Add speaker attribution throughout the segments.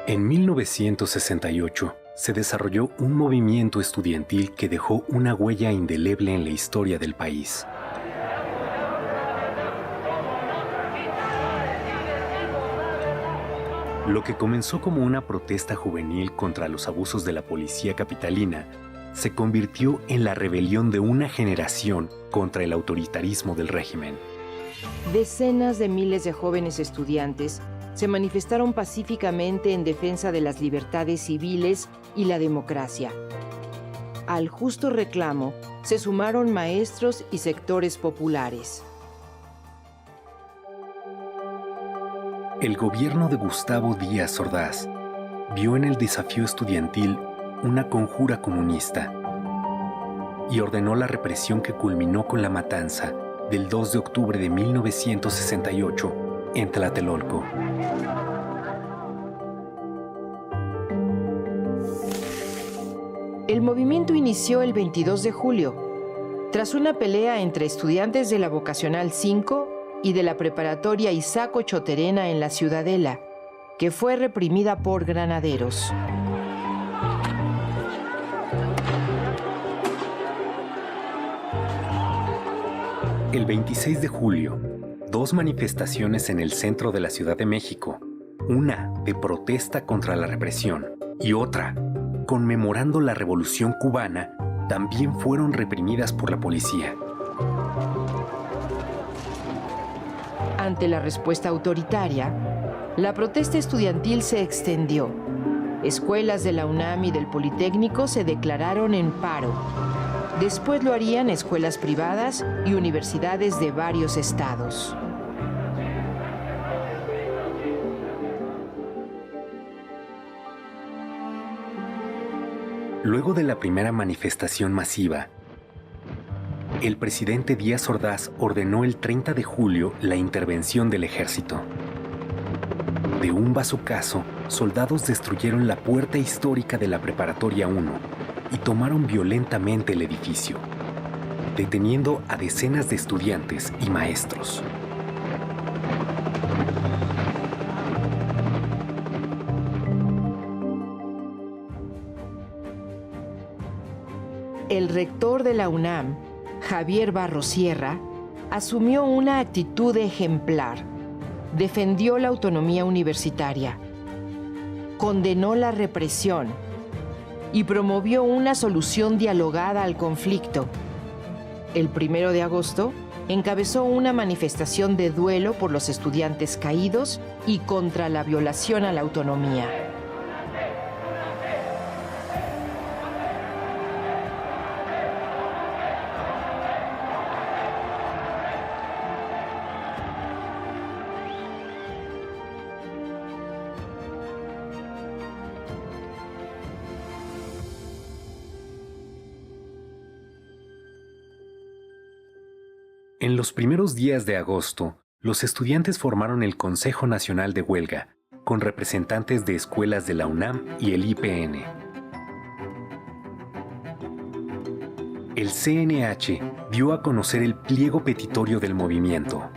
Speaker 1: En 1968 se desarrolló un movimiento estudiantil que dejó una huella indeleble en la historia del país. Lo que comenzó como una protesta juvenil contra los abusos de la policía capitalina se convirtió en la rebelión de una generación contra el autoritarismo del régimen.
Speaker 2: Decenas de miles de jóvenes estudiantes se manifestaron pacíficamente en defensa de las libertades civiles y la democracia. Al justo reclamo se sumaron maestros y sectores populares.
Speaker 1: El gobierno de Gustavo Díaz Ordaz vio en el desafío estudiantil una conjura comunista y ordenó la represión que culminó con la matanza del 2 de octubre de 1968 en Tlatelolco.
Speaker 2: El movimiento inició el 22 de julio, tras una pelea entre estudiantes de la Vocacional 5 y de la preparatoria Isaac Ochoterena en la Ciudadela, que fue reprimida por granaderos.
Speaker 1: El 26 de julio, dos manifestaciones en el centro de la Ciudad de México, una de protesta contra la represión y otra conmemorando la Revolución Cubana, también fueron reprimidas por la policía.
Speaker 2: Ante la respuesta autoritaria, la protesta estudiantil se extendió. Escuelas de la UNAM y del Politécnico se declararon en paro. Después lo harían escuelas privadas y universidades de varios estados.
Speaker 1: Luego de la primera manifestación masiva, el presidente Díaz Ordaz ordenó el 30 de julio la intervención del ejército. De un bazucazo, soldados destruyeron la puerta histórica de la Preparatoria 1 y tomaron violentamente el edificio, deteniendo a decenas de estudiantes y maestros.
Speaker 2: El rector de la UNAM, Javier Barros Sierra, asumió una actitud ejemplar. Defendió la autonomía universitaria, condenó la represión y promovió una solución dialogada al conflicto. El 1 de agosto encabezó una manifestación de duelo por los estudiantes caídos y contra la violación a la autonomía.
Speaker 1: En los primeros días de agosto, los estudiantes formaron el Consejo Nacional de Huelga, con representantes de escuelas de la UNAM y el IPN. El CNH dio a conocer el pliego petitorio del movimiento.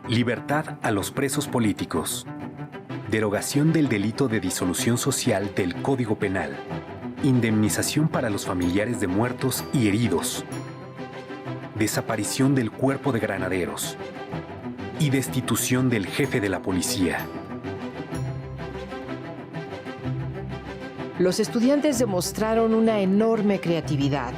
Speaker 1: Libertad a los presos políticos. Derogación del delito de disolución social del Código Penal. Indemnización para los familiares de muertos y heridos. Desaparición del cuerpo de granaderos y destitución del jefe de la policía.
Speaker 2: Los estudiantes demostraron una enorme creatividad.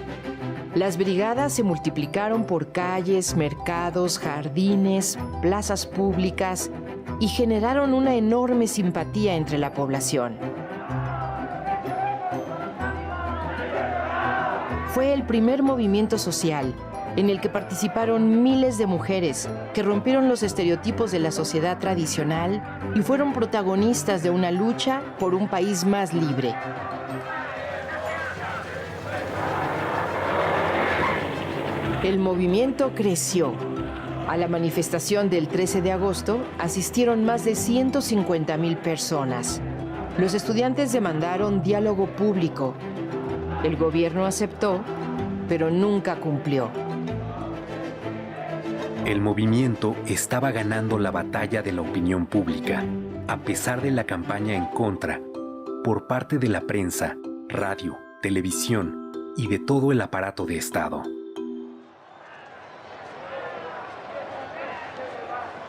Speaker 2: Las brigadas se multiplicaron por calles, mercados, jardines, plazas públicas y generaron una enorme simpatía entre la población. Fue el primer movimiento social en el que participaron miles de mujeres que rompieron los estereotipos de la sociedad tradicional y fueron protagonistas de una lucha por un país más libre. El movimiento creció. A la manifestación del 13 de agosto asistieron más de 150,000 personas. Los estudiantes demandaron diálogo público. El gobierno aceptó, pero nunca cumplió.
Speaker 1: El movimiento estaba ganando la batalla de la opinión pública a pesar de la campaña en contra por parte de la prensa, radio, televisión y de todo el aparato de Estado.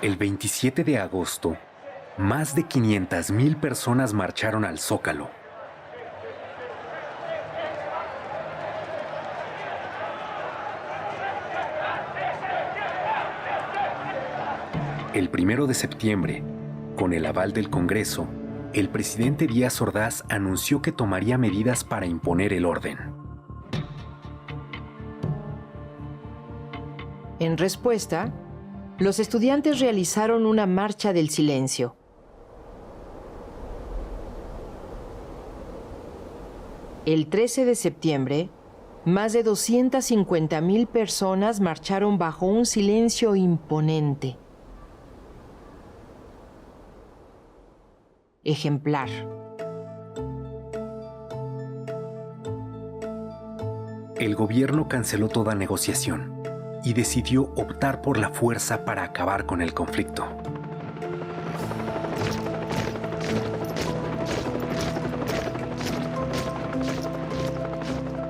Speaker 1: El 27 de agosto, más de 500,000 personas marcharon al Zócalo. El 1 de septiembre, con el aval del Congreso, el presidente Díaz Ordaz anunció que tomaría medidas para imponer el orden.
Speaker 2: En respuesta, los estudiantes realizaron una marcha del silencio. El 13 de septiembre, más de 250,000 personas marcharon bajo un silencio imponente. Ejemplar.
Speaker 1: El gobierno canceló toda negociación y decidió optar por la fuerza para acabar con el conflicto.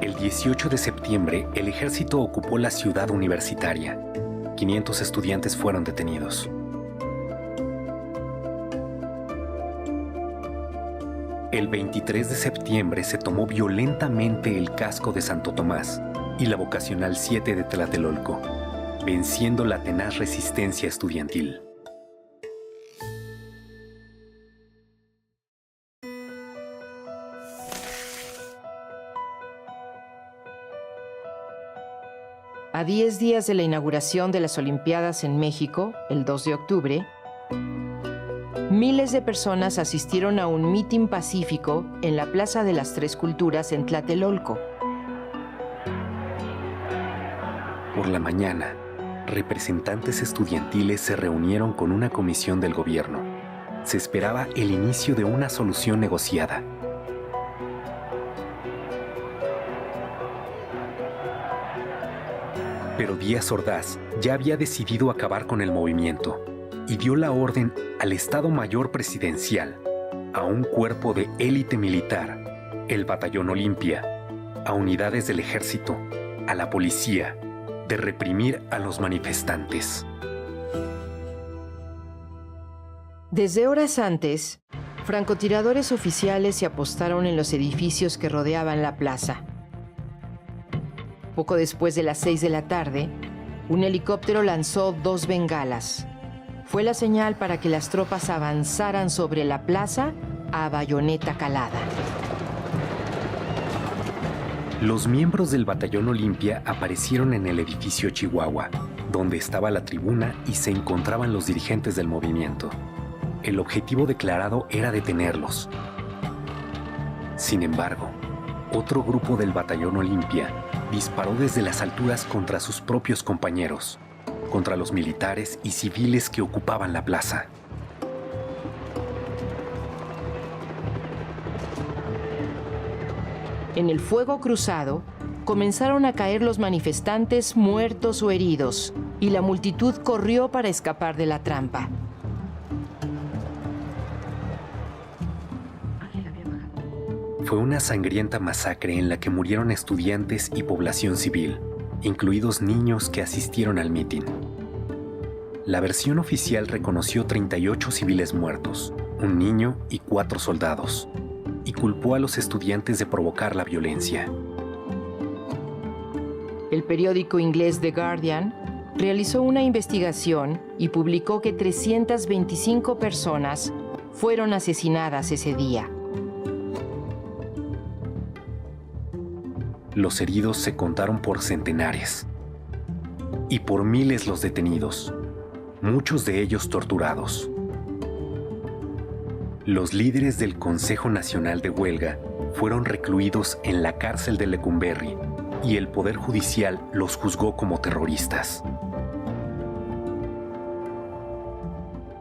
Speaker 1: El 18 de septiembre, el ejército ocupó la ciudad universitaria. 500 estudiantes fueron detenidos. El 23 de septiembre se tomó violentamente el casco de Santo Tomás y la Vocacional 7 de Tlatelolco, venciendo la tenaz resistencia estudiantil.
Speaker 2: A 10 días de la inauguración de las Olimpiadas en México, el 2 de octubre, miles de personas asistieron a un mitin pacífico en la Plaza de las Tres Culturas en Tlatelolco.
Speaker 1: Por la mañana, representantes estudiantiles se reunieron con una comisión del gobierno. Se esperaba el inicio de una solución negociada. Pero Díaz Ordaz ya había decidido acabar con el movimiento y dio la orden al Estado Mayor Presidencial, a un cuerpo de élite militar, el Batallón Olimpia, a unidades del ejército, a la policía, de reprimir a los manifestantes.
Speaker 2: Desde horas antes, francotiradores oficiales se apostaron en los edificios que rodeaban la plaza. Poco después de las 6 de la tarde, un helicóptero lanzó 2 bengalas. Fue la señal para que las tropas avanzaran sobre la plaza a bayoneta calada.
Speaker 1: Los miembros del Batallón Olimpia aparecieron en el edificio Chihuahua, donde estaba la tribuna y se encontraban los dirigentes del movimiento. El objetivo declarado era detenerlos. Sin embargo, otro grupo del Batallón Olimpia disparó desde las alturas contra sus propios compañeros, contra los militares y civiles que ocupaban la plaza.
Speaker 2: En el fuego cruzado, comenzaron a caer los manifestantes muertos o heridos, y la multitud corrió para escapar de la trampa.
Speaker 1: Fue una sangrienta masacre en la que murieron estudiantes y población civil, incluidos niños que asistieron al mitin. La versión oficial reconoció 38 civiles muertos, un niño y 4 soldados, y culpó a los estudiantes de provocar la violencia.
Speaker 2: El periódico inglés The Guardian realizó una investigación y publicó que 325 personas fueron asesinadas ese día.
Speaker 1: Los heridos se contaron por centenares y por miles los detenidos, muchos de ellos torturados. Los líderes del Consejo Nacional de Huelga fueron recluidos en la cárcel de Lecumberri y el Poder Judicial los juzgó como terroristas.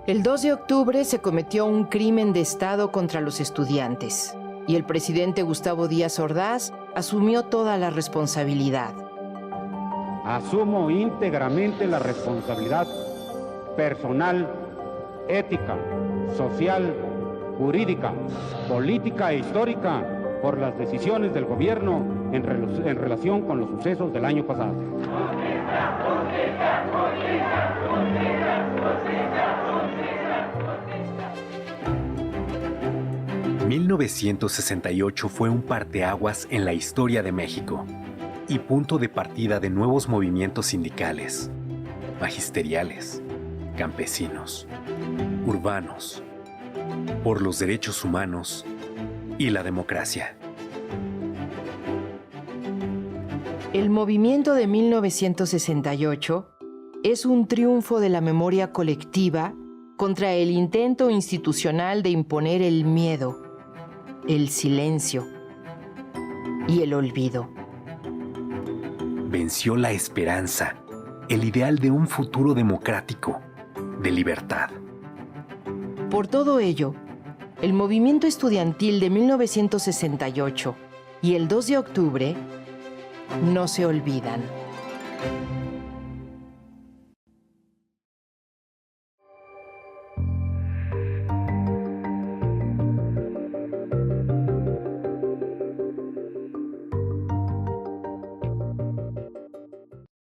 Speaker 2: El 2 de octubre se cometió un crimen de Estado contra los estudiantes y el presidente Gustavo Díaz Ordaz asumió toda la responsabilidad.
Speaker 3: Asumo íntegramente la responsabilidad personal, ética, social, jurídica, política e histórica por las decisiones del gobierno en relación con los sucesos del año pasado.
Speaker 1: 1968 fue un parteaguas en la historia de México y punto de partida de nuevos movimientos sindicales, magisteriales, campesinos, urbanos, por los derechos humanos y la democracia.
Speaker 2: El movimiento de 1968 es un triunfo de la memoria colectiva contra el intento institucional de imponer el miedo, el silencio y el olvido.
Speaker 1: Venció la esperanza, el ideal de un futuro democrático, de libertad.
Speaker 2: Por todo ello, el movimiento estudiantil de 1968 y el 2 de octubre no se olvidan.